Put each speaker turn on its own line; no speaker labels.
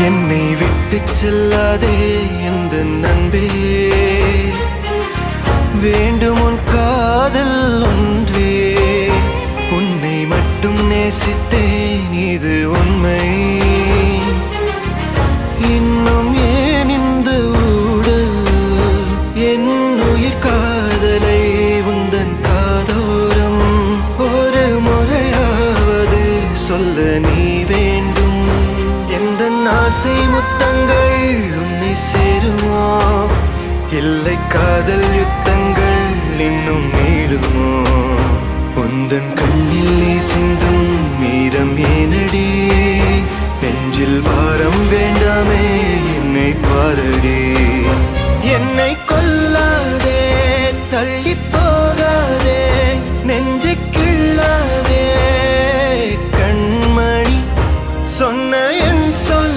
என்னை விட்டு செல்லாதே எந்த நண்பே, வேண்டும் உன் காதல் ஒன்றே. உன்னை மட்டும் நேசித்தேன், இது உண்மை. இன்னும் ஏன் இந்த ஊடல்? என் உயிர் காதலை உந்தன் காதோரம் ஒரு முறையாவது சொல்ல நீ வேண்டும். எந்த ஆசை முத்தங்கள் உன்னை சேருமோ, இல்லை காதல் யுத்தங்கள் இன்னும் நீளுமோ? உந்தன் கண்ணில் நீ சிந்தும் மீரம் ஏனடி? நெஞ்சில் பாரம் வேண்டாமே, என்னை பாரடி.